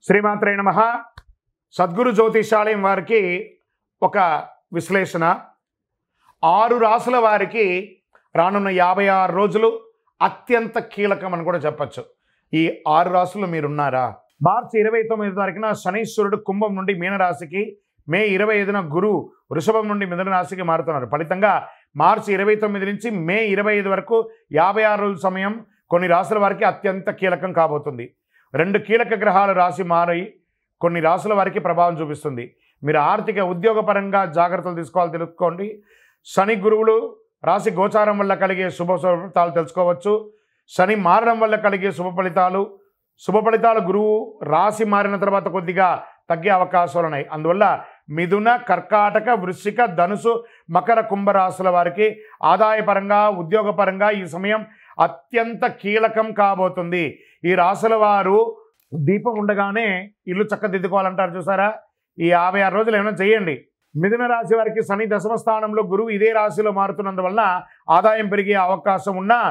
శ్రీమాత్రే నమః. సద్గురు జ్యోతిషాలయం వారికి ఒక విశ్లేషణ. 6 రాసుల వారికి రానున్న 56 రోజులు అత్యంత కీలకం అని కూడా చెప్పచ్చు. ఈ 6 రాసులు మీరున్నారా? మార్చి 29 తారీఖున శనీశ్వరుడు కుంభం నుండి మీనరాశికి, మే 25న గురు వృషభం నుండి మిథున రాశికి మారుతున్నారు. ఫలితంగా మార్చి 29 నుంచి మే 25 వరకు 56 రోజుల సమయం కొన్ని రాసుల వారికి అత్యంత కీలకం కాబోతుంది. 2 కీలక గ్రహాలు రాశి మారి కొన్ని రాసుల వారికి ప్రభావం చూపిస్తుంది. మీరు ఆర్థిక ఉద్యోగపరంగా జాగ్రత్తలు తీసుకోవాలి, తెలుసుకోండి. శని గురువులు రాశి గోచారం వల్ల కలిగే శుభ ఫలితాలు తెలుసుకోవచ్చు. శని మారడం వల్ల కలిగే శుభ ఫలితాలు గురువు రాశి మారిన తర్వాత కొద్దిగా తగ్గే అవకాశాలు ఉన్నాయి. అందువల్ల మిథున, కర్కాటక, వృశ్చిక, ధనుసు, మకర, కుంభ రాశుల వారికి ఆదాయపరంగా ఉద్యోగపరంగా ఈ సమయం అత్యంత కీలకం కాబోతుంది. ఈ రాశుల వారు దీపం ఉండగానే ఇల్లు చక్కదిద్దుకోవాలంటారు చూసారా? ఈ 56 రోజులు ఏమైనా చేయండి. మిథున రాశి వారికి శని దశమ స్థానంలో, గురువు ఇదే రాశిలో మారుతున్నందువల్ల ఆదాయం పెరిగే అవకాశం ఉన్నా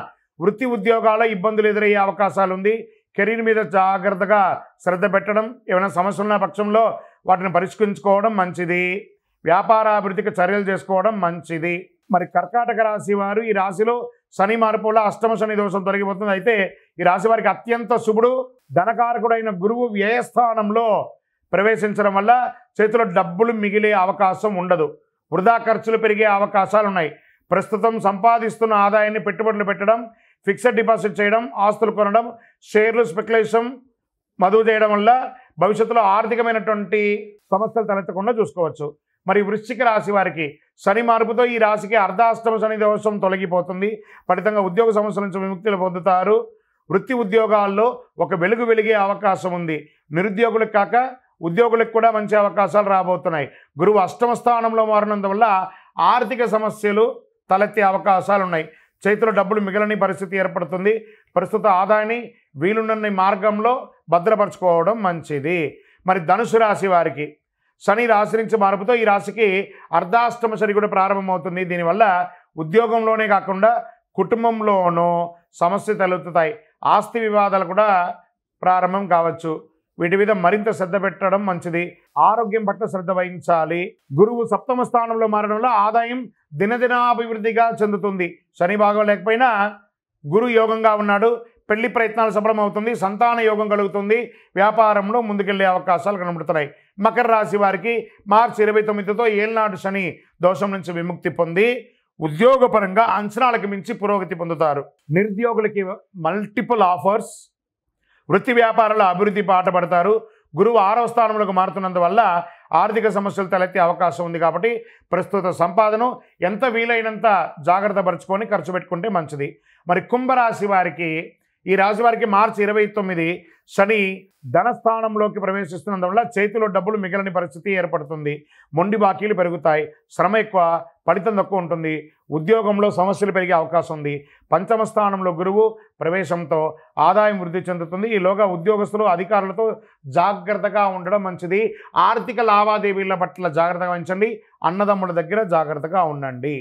వృత్తి ఉద్యోగాల ఇబ్బందులు ఎదురయ్యే అవకాశాలు ఉంది. కెరీర్ మీద జాగ్రత్తగా శ్రద్ధ పెట్టడం, ఏమైనా సమస్యలు ఉన్న పక్షంలో వాటిని పరిష్కరించుకోవడం మంచిది. వ్యాపార అభివృద్ధికి చర్యలు చేసుకోవడం మంచిది. మరి కర్కాటక రాశి వారు, ఈ రాశిలో శని మార్పు వల్ల అష్టమ శని దోషం తొలగిపోతుంది. అయితే ఈ రాశి వారికి అత్యంత శుభుడు ధనకారకుడైన గురువు వ్యయస్థానంలో ప్రవేశించడం వల్ల చేతిలో డబ్బులు మిగిలే అవకాశం ఉండదు. వృధా ఖర్చులు పెరిగే అవకాశాలు ఉన్నాయి. ప్రస్తుతం సంపాదిస్తున్న ఆదాయాన్ని పెట్టుబడులు పెట్టడం, ఫిక్స్డ్ డిపాజిట్ చేయడం, ఆస్తులు కొనడం, షేర్లు స్పెక్యులేషన్ మదువు చేయడం వల్ల భవిష్యత్తులో ఆర్థికమైనటువంటి సమస్యలు తలెత్తకుండా చూసుకోవచ్చు. మరి వృశ్చిక రాశి వారికి శని మార్పుతో ఈ రాశికి అర్ధాష్టమ శని దోషం తొలగిపోతుంది. ఫలితంగా ఉద్యోగ సమస్యల నుంచి విముక్తులు పొందుతారు. వృత్తి ఉద్యోగాల్లో ఒక వెలుగు వెలిగే అవకాశం ఉంది. నిరుద్యోగులకు కాక ఉద్యోగులకు కూడా మంచి అవకాశాలు రాబోతున్నాయి. గురువు అష్టమ స్థానంలో మారినందువల్ల ఆర్థిక సమస్యలు తలెత్తే అవకాశాలు ఉన్నాయి. చేతిలో డబ్బులు మిగలని పరిస్థితి ఏర్పడుతుంది. ప్రస్తుత ఆదాయాన్ని వీలున్న మార్గంలో భద్రపరచుకోవడం మంచిది. మరి ధనుసు రాశి వారికి శని రాశి నుంచి మార్పుతో ఈ రాశికి అర్ధాష్టమ శని కూడా ప్రారంభమవుతుంది. దీనివల్ల ఉద్యోగంలోనే కాకుండా కుటుంబంలోనూ సమస్య తలెత్తుతాయి. ఆస్తి వివాదాలు కూడా ప్రారంభం కావచ్చు. వీటి మీద మరింత శ్రద్ధ పెట్టడం మంచిది. ఆరోగ్యం పట్ల శ్రద్ధ వహించాలి. గురువు సప్తమ స్థానంలో మారడంలో ఆదాయం దినదినాభివృద్ధిగా చెందుతుంది. శని భాగం లేకపోయినా గురు యోగంగా ఉన్నాడు. పెళ్లి ప్రయత్నాలు సఫలమవుతుంది. సంతాన యోగం కలుగుతుంది. వ్యాపారంలో ముందుకెళ్లే అవకాశాలు కనబడుతున్నాయి. మకర రాశి వారికి మార్చి 29తో ఏళ్నాడు శని దోషం నుంచి విముక్తి పొంది ఉద్యోగపరంగా అంచనాలకు మించి పురోగతి పొందుతారు. నిరుద్యోగులకి మల్టిపుల్ ఆఫర్స్, వృత్తి వ్యాపారాల అభివృద్ధి పాటపడతారు. గురువు 6వ స్థానంలోకి మారుతున్నందువల్ల ఆర్థిక సమస్యలు తలెత్తే అవకాశం ఉంది. కాబట్టి ప్రస్తుత సంపాదన ఎంత వీలైనంత జాగ్రత్త పరుచుకొని ఖర్చు పెట్టుకుంటే మంచిది. మరి కుంభరాశి వారికి, ఈ రాశి వారికి మార్చి 29 శని ధనస్థానంలోకి ప్రవేశిస్తున్నందువల్ల చేతిలో డబ్బులు మిగలని పరిస్థితి ఏర్పడుతుంది. మొండి బాకీలు పెరుగుతాయి. శ్రమ ఎక్కువ, ఫలితం తక్కువ ఉంటుంది. ఉద్యోగంలో సమస్యలు పెరిగే అవకాశం ఉంది. పంచమ స్థానంలో గురువు ప్రవేశంతో ఆదాయం వృద్ధి చెందుతుంది. ఈలోగా ఉద్యోగస్తులు అధికారులతో జాగ్రత్తగా ఉండడం మంచిది. ఆర్థిక లావాదేవీల పట్ల జాగ్రత్తగా వహించండి. అన్నదమ్ముల దగ్గర జాగ్రత్తగా ఉండండి.